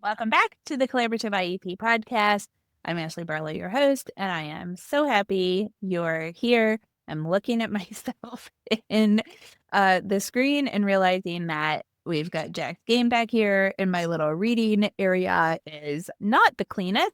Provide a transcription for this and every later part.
Welcome back to the Collaborative IEP podcast. I'm Ashley Barlow, your host, and I am so happy you're here. I'm looking at myself in the screen and realizing that we've got Jack's game back here, and my little reading area is not the cleanest.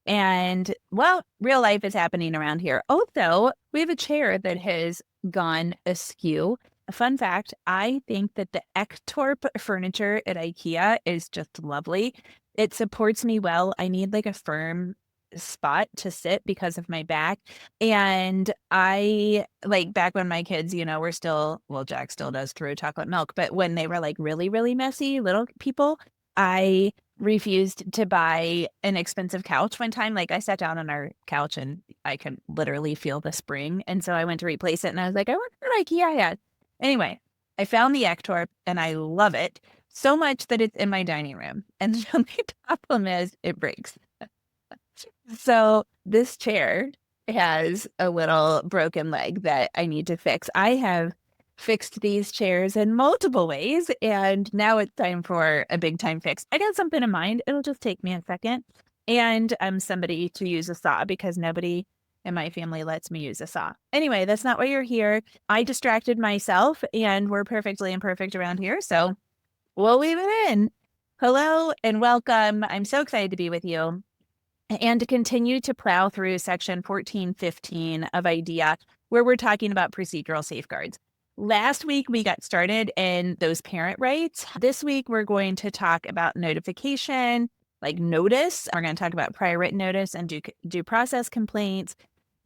And well, real life is happening around here. Also, we have a chair that has gone askew. Fun fact, I think that the Ektorp furniture at IKEA is just lovely. It supports me well. I need like a firm spot to sit because of my back. And I like back when my kids, were still, well, Jack still does through chocolate milk, but when they were like really, really messy little people, I refused to buy an expensive couch one time. Like I sat down on our couch and I could literally feel the spring. And so I went to replace it and I was like, I wonder what IKEA had. Anyway, I found the Ektorp and I love it so much that it's in my dining room. And the only problem is it breaks. So this chair has a little broken leg that I need to fix. I have fixed these chairs in multiple ways, and now it's time for a big time fix. I got something in mind. It'll just take me a second. And I'm somebody to use a saw because nobody in my family lets me use a saw. Anyway, that's not why you're here. I distracted myself, and we're perfectly imperfect around here. So we'll leave it in. Hello and welcome. I'm so excited to be with you and to continue to plow through section 1415 of IDEA, where we're talking about procedural safeguards. Last week, we got started in those parent rights. This week, we're going to talk about notification, like notice. We're going to talk about prior written notice and due process complaints.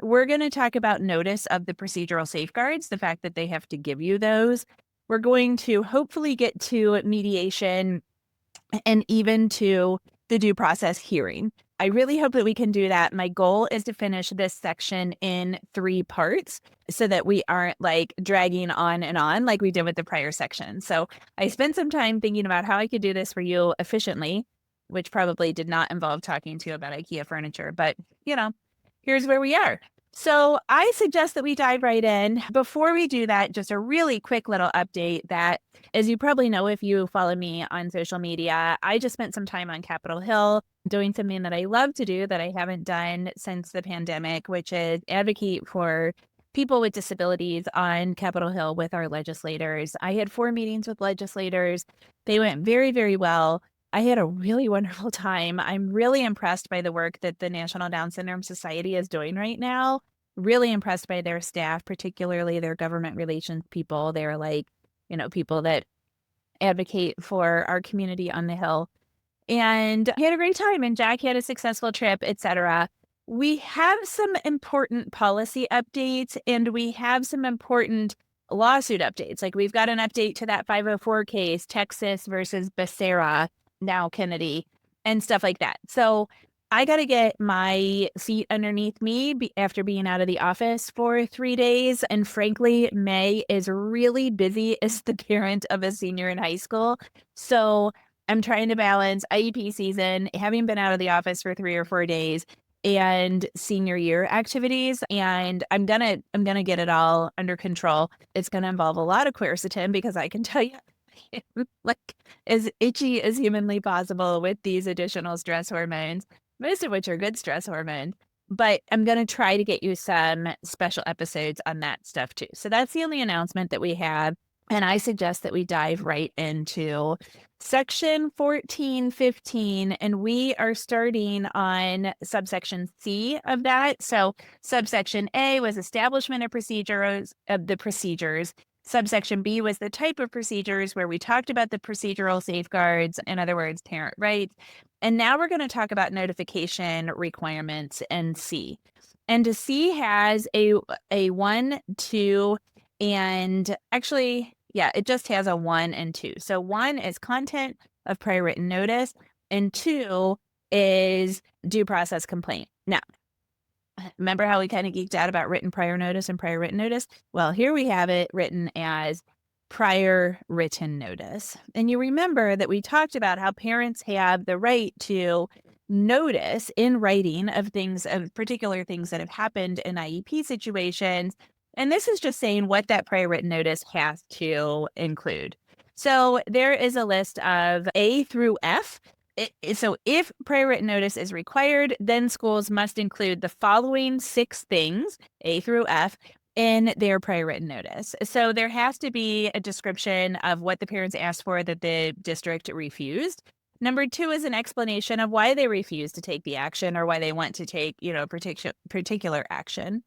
We're going to talk about notice of the procedural safeguards, the fact that they have to give you those. We're going to hopefully get to mediation and even to the due process hearing. I really hope that we can do that. My goal is to finish this section in 3 parts so that we aren't like dragging on and on like we did with the prior section. So I spent some time thinking about how I could do this for you efficiently, which probably did not involve talking to you about IKEA furniture, but here's where we are. So I suggest that we dive right in. Before we do that, just a really quick little update that, as you probably know, if you follow me on social media, I just spent some time on Capitol Hill doing something that I love to do that I haven't done since the pandemic, which is advocate for people with disabilities on Capitol Hill with our legislators. I had 4 meetings with legislators. They went very, very well. I had a really wonderful time. I'm really impressed by the work that the National Down Syndrome Society is doing right now. Really impressed by their staff, particularly their government relations people. They're like, people that advocate for our community on the Hill. And I had a great time, and Jack had a successful trip, etc. We have some important policy updates, and we have some important lawsuit updates. Like we've got an update to that 504 case, Texas versus Becerra, now Kennedy, and stuff like that. So I got to get my feet underneath me after being out of the office for 3 days. And frankly, May is really busy as the parent of a senior in high school. So I'm trying to balance IEP season, having been out of the office for 3 or 4 days, and senior year activities. And I'm gonna get it all under control. It's gonna involve a lot of quercetin because I can tell you, like as itchy as humanly possible with these additional stress hormones, most of which are good stress hormones. But I'm going to try to get you some special episodes on that stuff too. So that's the only announcement that we have. And I suggest that we dive right into section 1415, and we are starting on subsection C of that. So subsection A was establishment of the procedures. Subsection B was the type of procedures where we talked about the procedural safeguards, in other words, parent rights. And now we're going to talk about notification requirements in C. And C has a 1, 2, and actually, yeah, it just has a 1 and 2. So 1 is content of prior written notice, and 2 is due process complaint. Now, remember how we kind of geeked out about written prior notice and prior written notice? Well, here we have it written as prior written notice. And you remember that we talked about how parents have the right to notice in writing of particular things that have happened in IEP situations. And this is just saying what that prior written notice has to include. So there is a list of A through F. So if prior written notice is required, then schools must include the following 6 things, A through F, in their prior written notice. So there has to be a description of what the parents asked for that the district refused. Number 2 is an explanation of why they refused to take the action or why they want to take, particular action.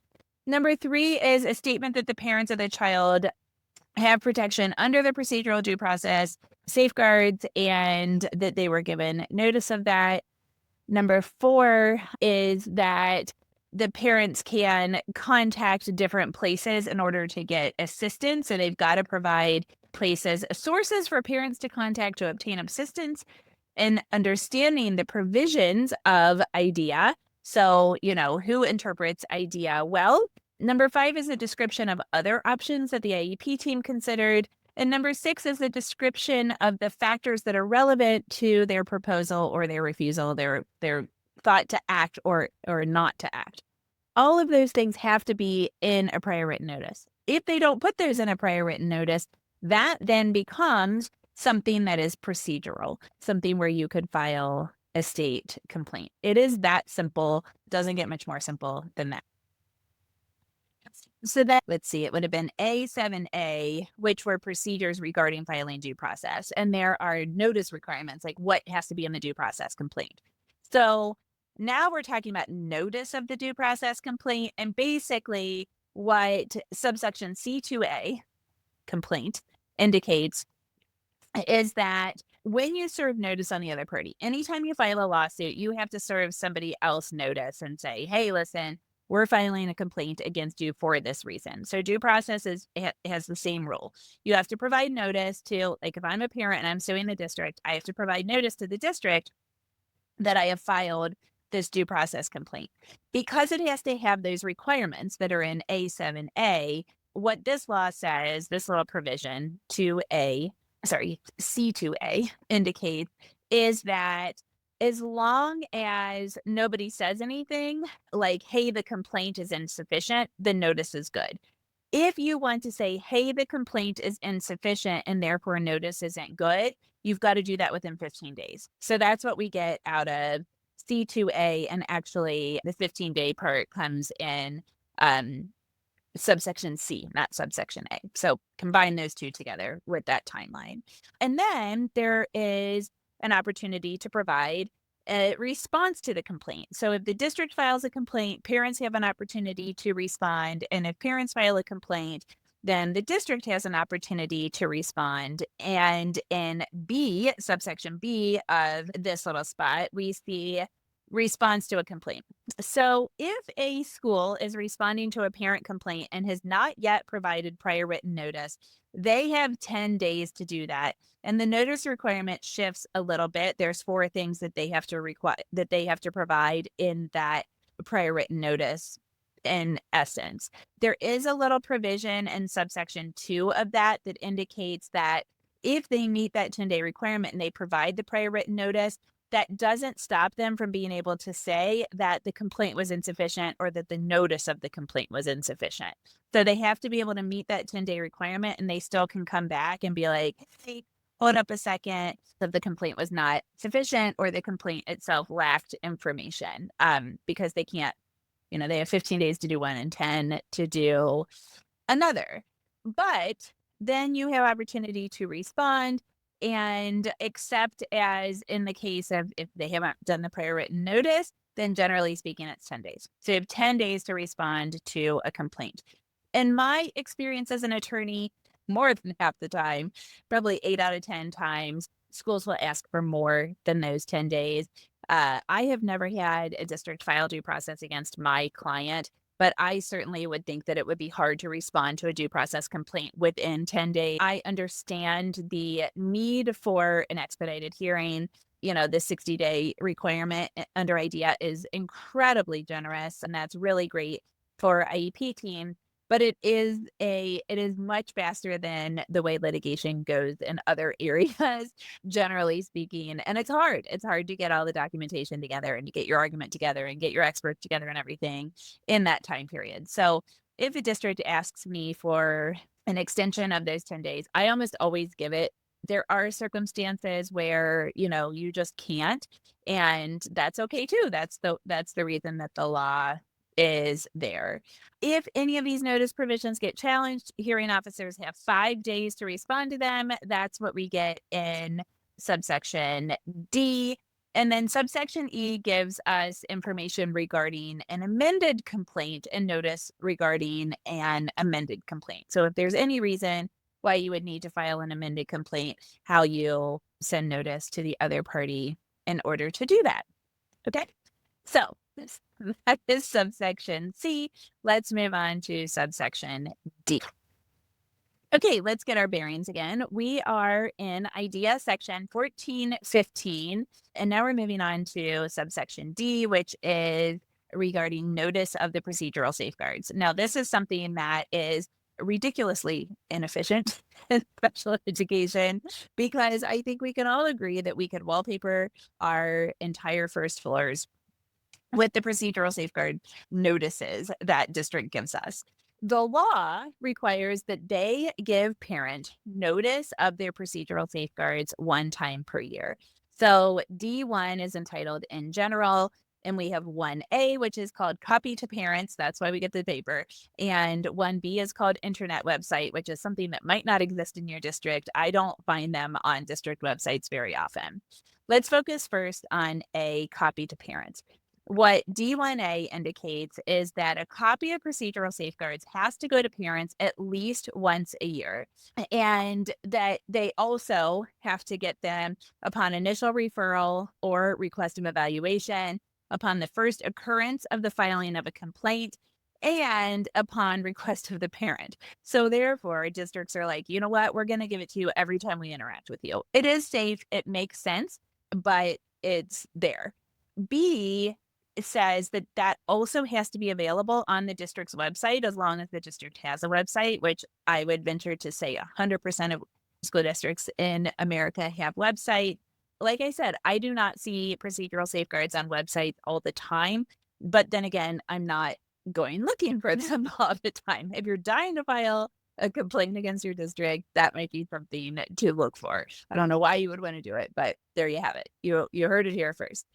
Number 3 is a statement that the parents of the child have protection under the procedural due process safeguards and that they were given notice of that. Number 4 is that the parents can contact different places in order to get assistance. So they've got to provide sources for parents to contact to obtain assistance and understanding the provisions of IDEA. So, who interprets IDEA well. Number 5 is a description of other options that the IEP team considered. And number 6 is a description of the factors that are relevant to their proposal or their refusal, their thought to act or not to act. All of those things have to be in a prior written notice. If they don't put those in a prior written notice, that then becomes something that is procedural, something where you could file a state complaint. It is that simple. Doesn't get much more simple than that. So then, let's see, it would have been A7A, which were procedures regarding filing due process. And there are notice requirements, like what has to be in the due process complaint. So now we're talking about notice of the due process complaint. And basically, what subsection C2A complaint indicates is that when you serve notice on the other party, anytime you file a lawsuit, you have to serve somebody else notice and say, hey, listen, we're filing a complaint against you for this reason. So due process has the same rule. You have to provide notice to, like if I'm a parent and I'm suing the district, I have to provide notice to the district that I have filed this due process complaint. Because it has to have those requirements that are in A7A, what this law says, this little provision C2A indicates is that as long as nobody says anything like, hey, the complaint is insufficient, the notice is good. If you want to say, hey, the complaint is insufficient and therefore notice isn't good, you've got to do that within 15 days. So that's what we get out of C2A. And actually, the 15-day part comes in subsection C, not subsection A. So combine those two together with that timeline. And then there is an opportunity to provide a response to the complaint. So if the district files a complaint, parents have an opportunity to respond. And if parents file a complaint, then the district has an opportunity to respond. And in B, subsection B of this little spot, we see response to a complaint. So if a school is responding to a parent complaint and has not yet provided prior written notice, they have 10 days to do that. And the notice requirement shifts a little bit. There's 4 things that they have to provide in that prior written notice. In essence, there is a little provision in subsection 2 of that indicates that if they meet that 10-day requirement and they provide the prior written notice, that doesn't stop them from being able to say that the complaint was insufficient or that the notice of the complaint was insufficient. So they have to be able to meet that 10-day requirement, and they still can come back and be like, hey, hold up a second, that the complaint was not sufficient or the complaint itself lacked information, because they can't, they have 15 days to do one and 10 to do another. But then you have opportunity to respond and accept, as in the case of if they haven't done the prior written notice, then generally speaking, it's 10 days. So you have 10 days to respond to a complaint. In my experience as an attorney, more than half the time, probably 8 out of 10 times, schools will ask for more than those 10 days. I have never had a district file due process against my client, but I certainly would think that it would be hard to respond to a due process complaint within 10 days. I understand the need for an expedited hearing. The 60-day requirement under IDEA is incredibly generous, and that's really great for IEP team. But it is much faster than the way litigation goes in other areas, generally speaking. And it's hard. It's hard to get all the documentation together and to get your argument together and get your experts together and everything in that time period. So if a district asks me for an extension of those 10 days, I almost always give it There are circumstances where, you just can't, and that's okay too. That's the reason that the law is there. If any of these notice provisions get challenged, hearing officers have 5 days to respond to them. That's what we get in subsection D. And then subsection E gives us information regarding an amended complaint and notice regarding an amended complaint. So if there's any reason why you would need to file an amended complaint, how you'll send notice to the other party in order to do that. Okay. So that is subsection C. Let's move on to subsection D. Okay, let's get our bearings again. We are in IDEA section 1415, and now we're moving on to subsection D, which is regarding notice of the procedural safeguards. Now, this is something that is ridiculously inefficient in special education, because I think we can all agree that we could wallpaper our entire first floors with the procedural safeguard notices that district gives us. The law requires that they give parent notice of their procedural safeguards one time per year. So D1 is entitled in general, and we have 1A, which is called copy to parents. That's why we get the paper. And 1B is called internet website, which is something that might not exist in your district. I don't find them on district websites very often. Let's focus first on a copy to parents. What D1A indicates is that a copy of procedural safeguards has to go to parents at least once a year, and that they also have to get them upon initial referral or request of evaluation, upon the first occurrence of the filing of a complaint, and upon request of the parent. So therefore, districts are like, you know what, we're going to give it to you every time we interact with you. It is safe, it makes sense, but it's there. B says that that also has to be available on the district's website, as long as the district has a website, which I would venture to say 100% of school districts in America have website. Like I said, I do not see procedural safeguards on websites all the time, but then again, I'm not going looking for them all the time. If you're dying to file a complaint against your district, that might be something to look for. I don't know why you would want to do it, but there you have it. You heard it here first.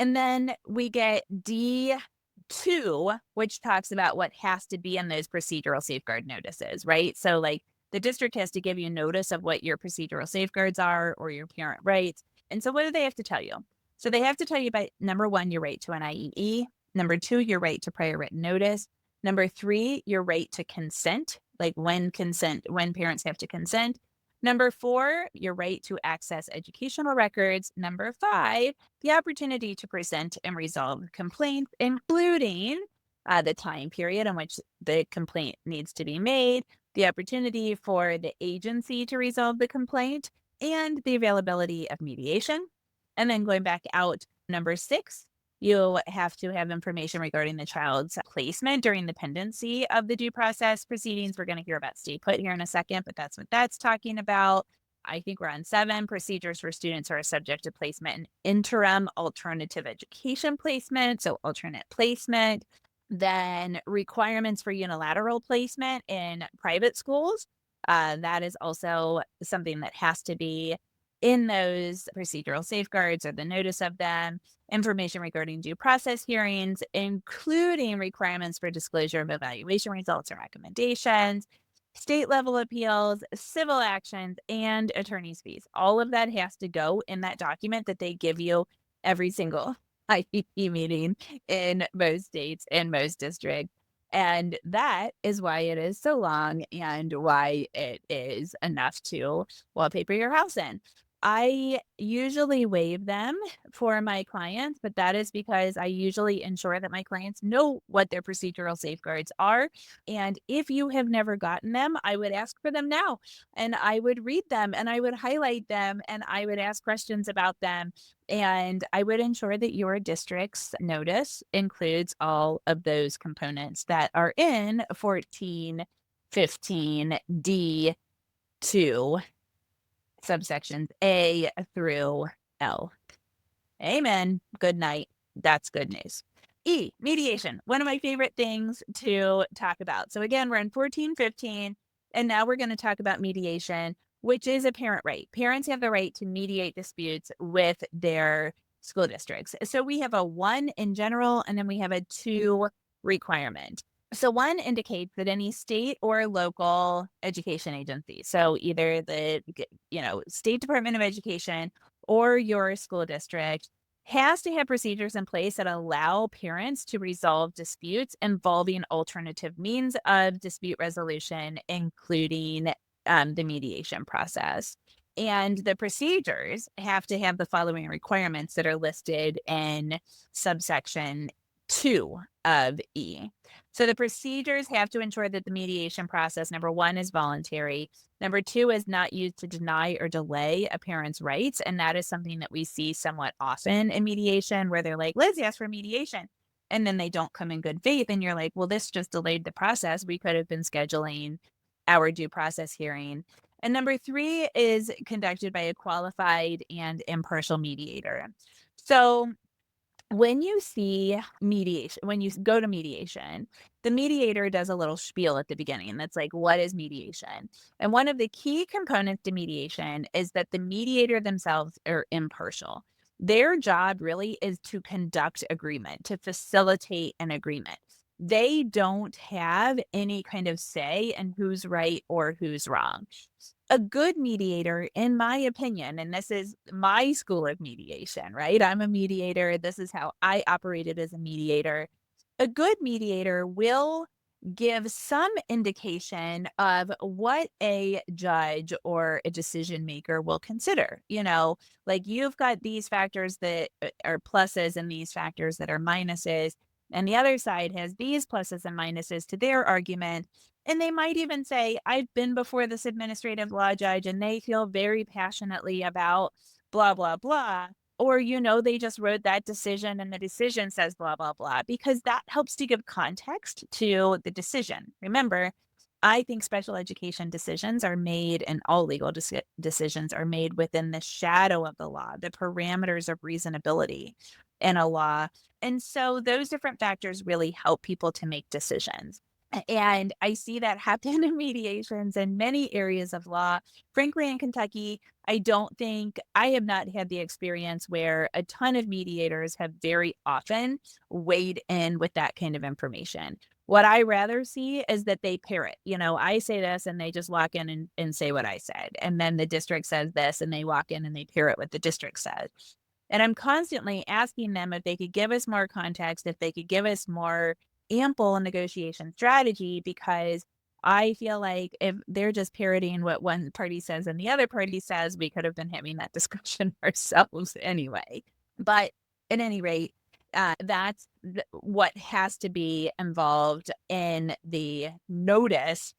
And then we get D2, which talks about what has to be in those procedural safeguard notices, right? So like the district has to give you notice of what your procedural safeguards are or your parent rights. And so what do they have to tell you? So they have to tell you about, number 1, your right to an IEE. Number 2, your right to prior written notice. Number 3, your right to consent, like when parents have to consent. Number 4, your right to access educational records. Number 5, the opportunity to present and resolve complaints, including the time period in which the complaint needs to be made, the opportunity for the agency to resolve the complaint, and the availability of mediation. And then going back out, number 6, you have to have information regarding the child's placement during the pendency of the due process proceedings. We're going to hear about stay put here in a second, but that's what that's talking about. I think we're on 7, procedures for students who are subject to placement and interim alternative education placement, so alternate placement. Then requirements for unilateral placement in private schools. That is also something that has to be in those procedural safeguards or the notice of them. Information regarding due process hearings, including requirements for disclosure of evaluation results and recommendations, state level appeals, civil actions, and attorney's fees. All of that has to go in that document that they give you every single IEP meeting in most states and most districts. And that is why it is so long and why it is enough to wallpaper your house in. I usually waive them for my clients, but that is because I usually ensure that my clients know what their procedural safeguards are. And if you have never gotten them, I would ask for them now, and I would read them, and I would highlight them, and I would ask questions about them. And I would ensure that your district's notice includes all of those components that are in 1415D2 subsections A through L. Amen. Good night. That's good news. E, mediation, one of my favorite things to talk about. So again, we're in 1415. And now we're going to talk about mediation, which is a parent right. Parents have the right to mediate disputes with their school districts. So we have a 1 in general, and then we have a 2 requirement. So 1 indicates that any state or local education agency, so either the State Department of Education or your school district, has to have procedures in place that allow parents to resolve disputes involving alternative means of dispute resolution, including the mediation process. And the procedures have to have the following requirements that are listed in subsection 2 of E. So the procedures have to ensure that the mediation process, number 1, is voluntary. Number 2 is not used to deny or delay a parent's rights. And that is something that we see somewhat often in mediation, where they're like, let's ask for mediation. And then they don't come in good faith. And you're like, well, this just delayed the process. We could have been scheduling our due process hearing. And number 3 is conducted by a qualified and impartial mediator. So when you see mediation, when you go to mediation, the mediator does a little spiel at the beginning that's like, what is mediation? And one of the key components to mediation is that the mediator themselves are impartial. Their job really is to conduct agreement, to facilitate an agreement. They don't have any kind of say in who's right or who's wrong. A good mediator, in my opinion, and this is my school of mediation, right? I'm a mediator. This is how I operated as a mediator. A good mediator will give some indication of what a judge or a decision maker will consider. Like, you've got these factors that are pluses and these factors that are minuses. And the other side has these pluses and minuses to their argument. And they might even say, I've been before this administrative law judge and they feel very passionately about blah, blah, blah. Or, they just wrote that decision and the decision says blah, blah, blah, because that helps to give context to the decision. Remember, I think special education decisions are made, and all legal decisions are made within the shadow of the law, the parameters of reasonability in a law. And so those different factors really help people to make decisions. And I see that happen in mediations in many areas of law. Frankly, in Kentucky, I have not had the experience where a ton of mediators have very often weighed in with that kind of information. What I rather see is that they parrot. I say this and they just walk in and say what I said. And then the district says this and they walk in and they parrot what the district said. And I'm constantly asking them if they could give us more context, if they could give us more ample negotiation strategy, because I feel like if they're just parroting what one party says and the other party says, we could have been having that discussion ourselves anyway. But at any rate, that's what has to be involved in the notice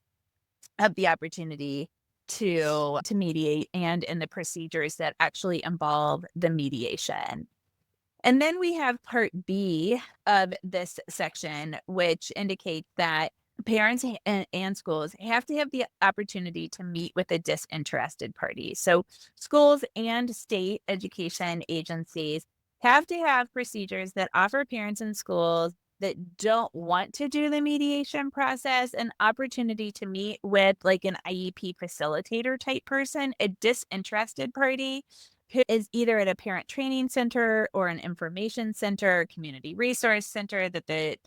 of the opportunity to mediate and in the procedures that actually involve the mediation. And then we have part B of this section, which indicates that parents and schools have to have the opportunity to meet with a disinterested party. So schools and state education agencies have to have procedures that offer parents and schools that don't want to do the mediation process an opportunity to meet with, like, an IEP facilitator type person, a disinterested party who is either at a parent training center or an information center, community resource center that the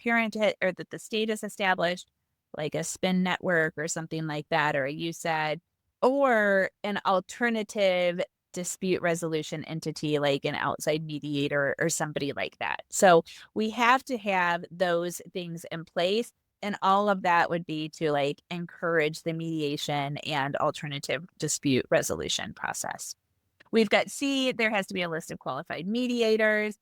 or that the state has established, like a SPIN network or something like that, or a USAID, or an alternative dispute resolution entity like an outside mediator or somebody like that. So we have to have those things in place. And all of that would be to, like, encourage the mediation and alternative dispute resolution process. We've got C, there has to be a list of qualified mediators.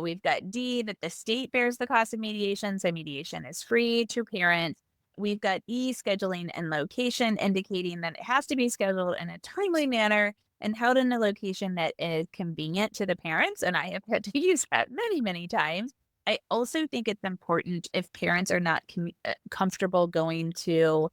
We've got D, that the state bears the cost of mediation, so mediation is free to parents. We've got E, scheduling and location, indicating that it has to be scheduled in a timely manner and held in a location that is convenient to the parents. And I have had to use that many, many times. I also think it's important, if parents are not comfortable going to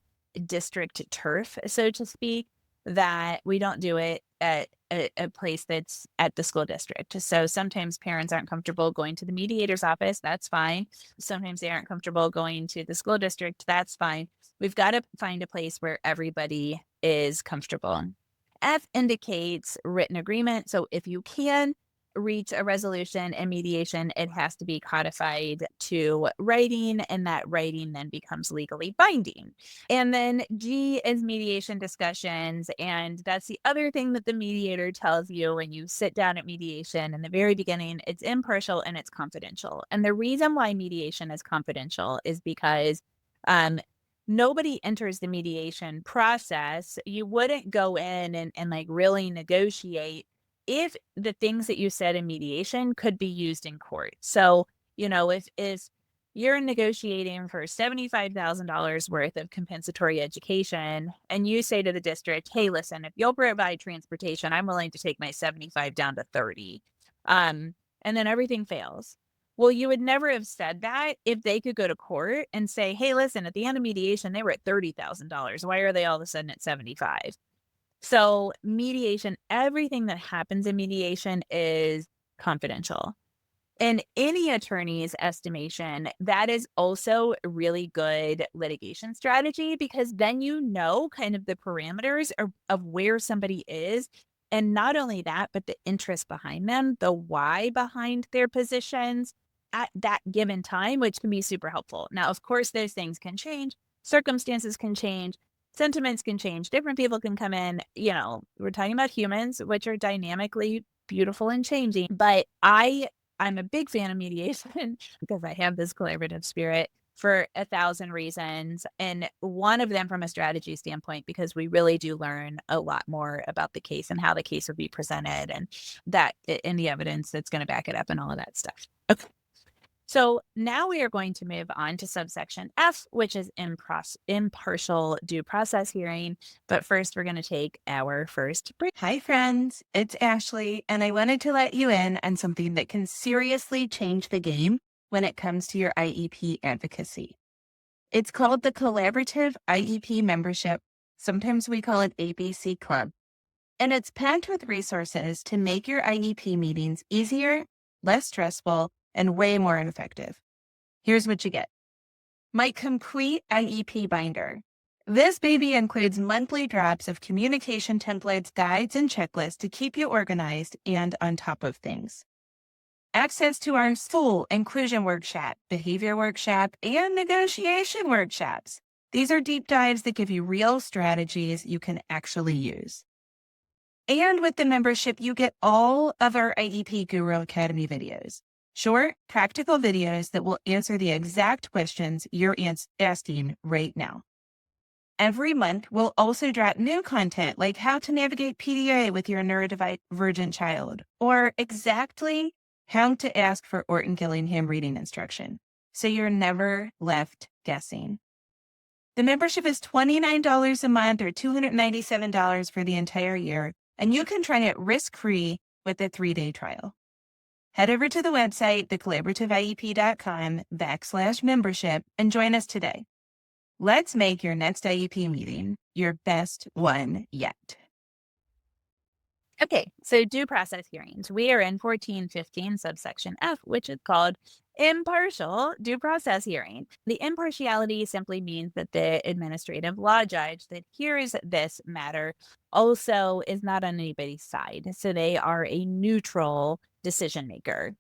district turf, so to speak, that we don't do it at a place that's at the school district. So sometimes parents aren't comfortable going to the mediator's office. That's fine. Sometimes they aren't comfortable going to the school district. That's fine. We've got to find a place where everybody is comfortable. F indicates written agreement. So if you can reach a resolution and mediation, it has to be codified to writing, and that writing then becomes legally binding. And then G is mediation discussions. And that's the other thing that the mediator tells you when you sit down at mediation in the very beginning. It's impartial and it's confidential. And the reason why mediation is confidential is because nobody enters the mediation process. You wouldn't go in and like really negotiate if the things that you said in mediation could be used in court. So, if you're negotiating for $75,000 worth of compensatory education and you say to the district, hey, listen, if you'll provide transportation, I'm willing to take my 75 down to 30. And then everything fails. Well, you would never have said that if they could go to court and say, hey, listen, at the end of mediation, they were at $30,000. Why are they all of a sudden at 75? So mediation, everything that happens in mediation is confidential. In any attorney's estimation, that is also a really good litigation strategy because then you know kind of the parameters of where somebody is. And not only that, but the interest behind them, the why behind their positions at that given time, which can be super helpful. Now, of course, those things can change, circumstances can change, sentiments can change, different people can come in. We're talking about humans, which are dynamically beautiful and changing. But I'm a big fan of mediation because I have this collaborative spirit for 1,000 reasons. And one of them from a strategy standpoint, because we really do learn a lot more about the case and how the case would be presented and the evidence that's going to back it up and all of that stuff. Okay. So now we are going to move on to subsection F, which is impartial due process hearing. But first, we're going to take our first break. Hi, friends. It's Ashley, and I wanted to let you in on something that can seriously change the game when it comes to your IEP advocacy. It's called the Collaborative IEP Membership. Sometimes we call it ABC Club. And it's packed with resources to make your IEP meetings easier, less stressful, and way more effective. Here's what you get. My complete IEP binder. This baby includes monthly drops of communication templates, guides, and checklists to keep you organized and on top of things. Access to our full inclusion workshop, behavior workshop, and negotiation workshops. These are deep dives that give you real strategies you can actually use. And with the membership, you get all of our IEP Guru Academy videos. Short, practical videos that will answer the exact questions you're asking right now. Every month, we'll also drop new content like how to navigate PDA with your neurodivergent child, or exactly how to ask for Orton Gillingham reading instruction, so you're never left guessing. The membership is $29 a month or $297 for the entire year, and you can try it risk-free with a 3-day trial. Head over to the website, thecollaborativeiep.com/membership, and join us today. Let's make your next IEP meeting your best one yet. Okay, so due process hearings. We are in 1415 subsection F, which is called impartial due process hearing. The impartiality simply means that the administrative law judge that hears this matter also is not on anybody's side. So they are a neutral decision maker.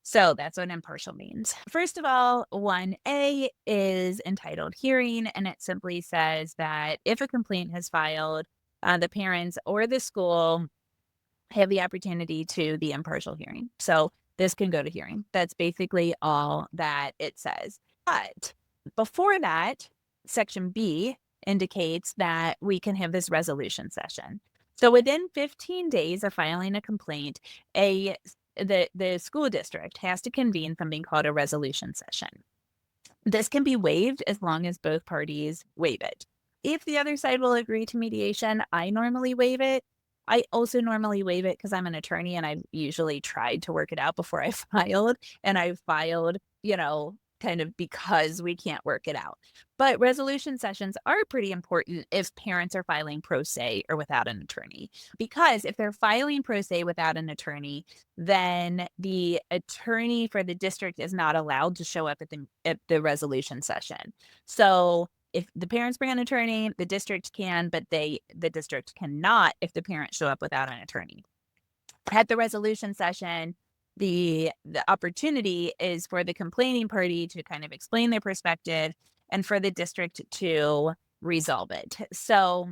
So that's what impartial means. First of all, 1A is entitled hearing, and it simply says that if a complaint has filed, the parents or the school have the opportunity to the impartial hearing. So this can go to hearing. That's basically all that it says. But before that, section B indicates that we can have this resolution session. So within 15 days of filing a complaint, the school district has to convene something called a resolution session. This can be waived as long as both parties waive it. If the other side will agree to mediation, I normally waive it. I also normally waive it because I'm an attorney and I've usually tried to work it out before I filed. And I've filed, kind of because we can't work it out. But resolution sessions are pretty important if parents are filing pro se or without an attorney. Because if they're filing pro se without an attorney, then the attorney for the district is not allowed to show up at the resolution session. So if the parents bring an attorney, the district can, but the district cannot if the parents show up without an attorney. At the resolution session, the opportunity is for the complaining party to kind of explain their perspective and for the district to resolve it. So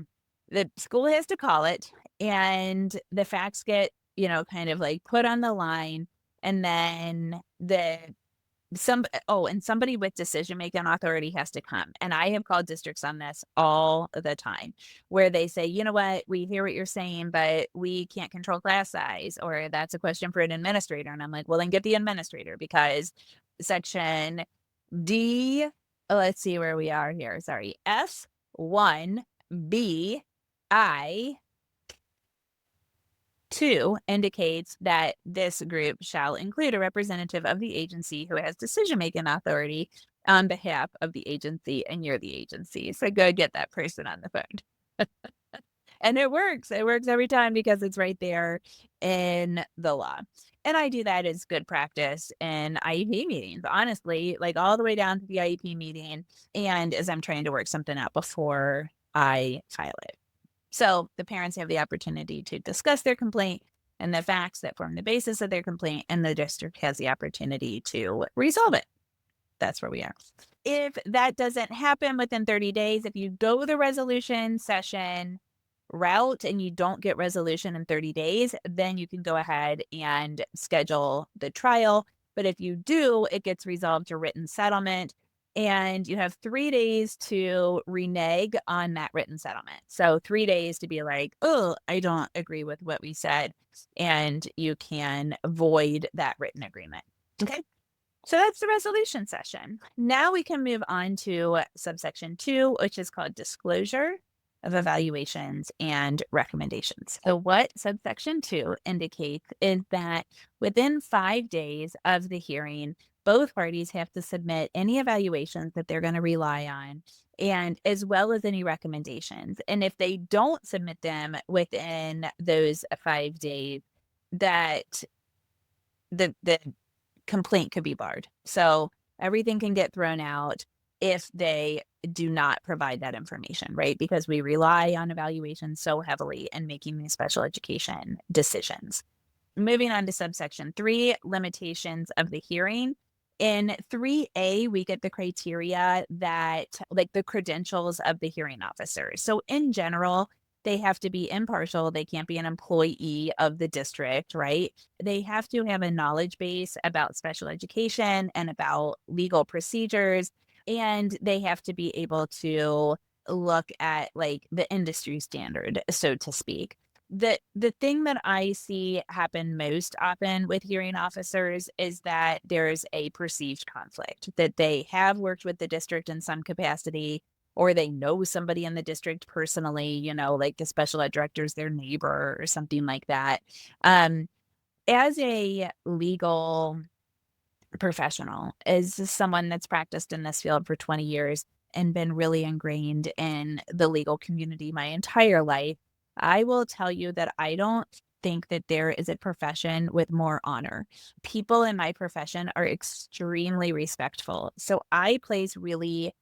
the school has to call it, and the facts get, kind of like put on the line, and then somebody with decision-making authority has to come, and I have called districts on this all the time, where they say, "You know what? We hear what you're saying, but we can't control class size," or, "That's a question for an administrator," and I'm like, "Well, then get the administrator," because section D let's see where we are here, sorry, F1 BI 2 indicates that this group shall include a representative of the agency who has decision-making authority on behalf of the agency, and you're the agency. So go get that person on the phone. And it works. It works every time because it's right there in the law. And I do that as good practice in IEP meetings, honestly, like all the way down to the IEP meeting, and as I'm trying to work something out before I file it. So the parents have the opportunity to discuss their complaint and the facts that form the basis of their complaint, and the district has the opportunity to resolve it. That's where we are. If that doesn't happen within 30 days, if you go the resolution session route and you don't get resolution in 30 days, then you can go ahead and schedule the trial. But if you do, it gets resolved to written settlement, and you have 3 days to renege on that written settlement. So 3 days to be like, "Oh, I don't agree with what we said," and you can void that written agreement. Okay? So that's the resolution session. Now we can move on to subsection 2, which is called disclosure of evaluations and recommendations. So what subsection 2 indicates is that within 5 days of the hearing, both parties have to submit any evaluations that they're going to rely on, and as well as any recommendations. And if they don't submit them within those 5 days, that the complaint could be barred. So everything can get thrown out if they do not provide that information, right? Because we rely on evaluation so heavily in making these special education decisions. Moving on to subsection 3, limitations of the hearing. In 3A, we get the criteria that, like the credentials of the hearing officer. So in general, they have to be impartial. They can't be an employee of the district, right? They have to have a knowledge base about special education and about legal procedures. And they have to be able to look at like the industry standard, so to speak. The thing that I see happen most often with hearing officers is that there's a perceived conflict, that they have worked with the district in some capacity, or they know somebody in the district personally, like the special ed director's their neighbor or something like that. Um, as a legal professional, as someone that's practiced in this field for 20 years and been really ingrained in the legal community my entire life, I will tell you that I don't think that there is a profession with more honor. People in my profession are extremely respectful. So I place really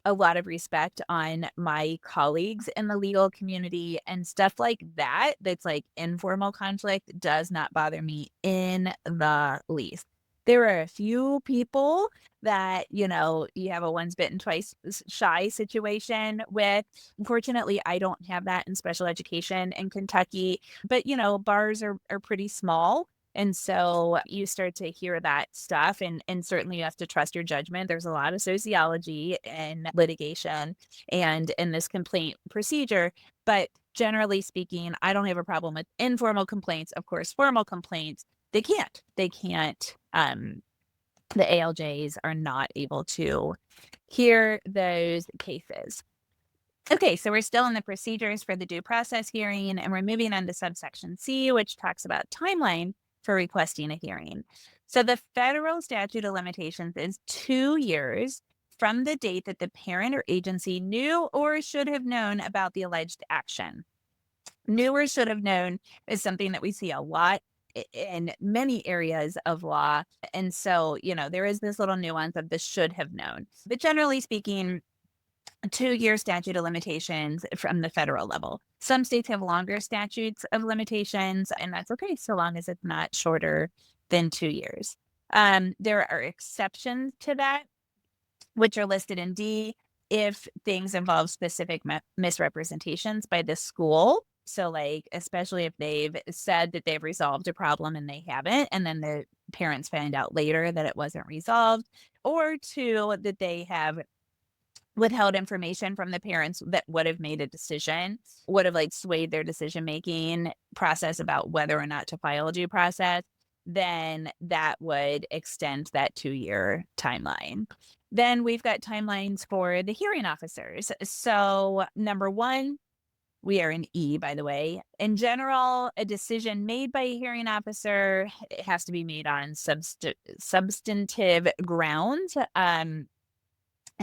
a lot of respect on my colleagues in the legal community, and stuff like that, that's like informal conflict, does not bother me in the least. There are a few people that, you have a once bitten, twice shy situation with. Fortunately, I don't have that in special education in Kentucky, but, bars are pretty small. And so you start to hear that stuff, and certainly you have to trust your judgment. There's a lot of sociology in litigation and in this complaint procedure. But generally speaking, I don't have a problem with informal complaints. Of course, formal complaints, they can't, the ALJs are not able to hear those cases. Okay, so we're still in the procedures for the due process hearing, and we're moving on to subsection C, which talks about timeline for requesting a hearing. So the federal statute of limitations is 2 years from the date that the parent or agency knew or should have known about the alleged action. Knew or should have known is something that we see a lot in many areas of law. And so, there is this little nuance of the should have known. But generally speaking, 2 year statute of limitations from the federal level. Some states have longer statutes of limitations, and that's okay so long as it's not shorter than 2 years. There are exceptions to that, which are listed in D if things involve specific misrepresentations by the school. So, like, especially if they've said that they've resolved a problem and they haven't, and then the parents find out later that it wasn't resolved, or two, that they have withheld information from the parents that would have made a decision, would have like swayed their decision making process about whether or not to file a due process, then that would extend that 2 year timeline. Then we've got timelines for the hearing officers. So, number one, we are in E, by the way. In general, a decision made by a hearing officer, it has to be made on substantive grounds.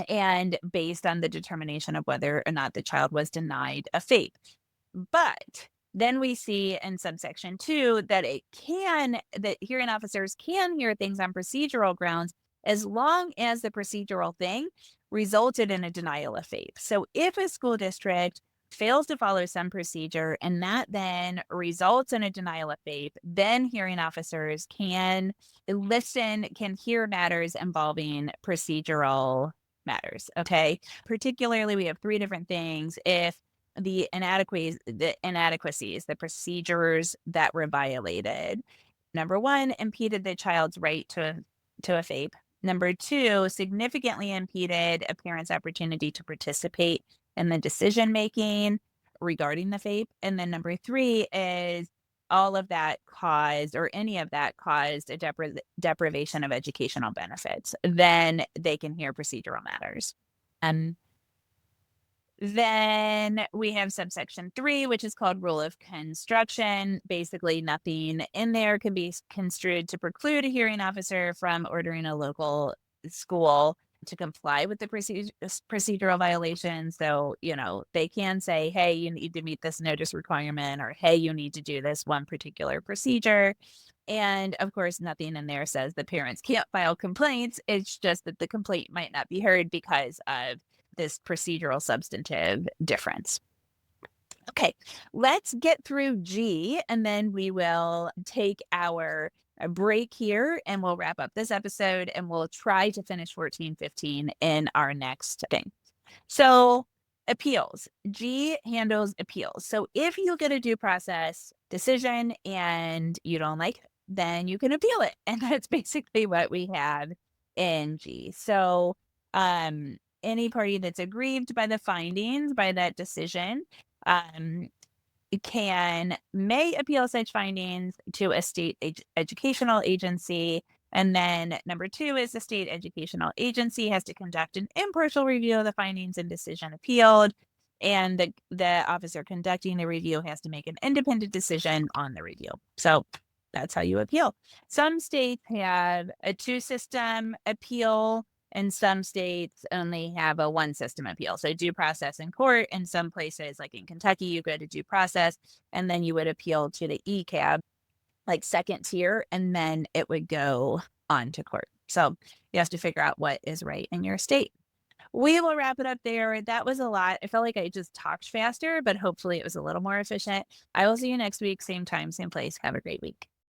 And based on the determination of whether or not the child was denied a FAPE. But then we see in subsection 2 that that hearing officers can hear things on procedural grounds as long as the procedural thing resulted in a denial of FAPE. So if a school district fails to follow some procedure and that then results in a denial of FAPE, then hearing officers can hear matters involving procedural matters. Okay. Particularly, we have three different things. If the inadequacies, the procedures that were violated. Number one, impeded the child's right to a FAPE. Number two, significantly impeded a parent's opportunity to participate in the decision making regarding the FAPE. And then number three is all of that caused, or any of that caused, a deprivation of educational benefits. Then they can hear procedural matters. Then we have subsection 3, which is called rule of construction. Basically, nothing in there can be construed to preclude a hearing officer from ordering a local school to comply with the procedural violations. So, they can say, hey, you need to meet this notice requirement, or hey, you need to do this one particular procedure. And of course, nothing in there says the parents can't file complaints. It's just that the complaint might not be heard because of this procedural substantive difference. Okay, let's get through G, and then we will take our break here, and we'll wrap up this episode, and we'll try to finish 14-15 in our next thing. So, appeals. G handles appeals. So if you get a due process decision and you don't like it, then you can appeal it. And that's basically what we have in G. So, any party that's aggrieved by the findings by that decision may appeal such findings to a state educational agency. And then number 2 is the state educational agency has to conduct an impartial review of the findings and decision appealed. And the officer conducting the review has to make an independent decision on the review. So that's how you appeal. Some states have a 2-system appeal, and some states only have a 1-system appeal. So due process in court. In some places, like in Kentucky, you go to due process, and then you would appeal to the ECAB, like second tier, and then it would go on to court. So you have to figure out what is right in your state. We will wrap it up there. That was a lot. I felt like I just talked faster, but hopefully it was a little more efficient. I will see you next week, same time, same place. Have a great week.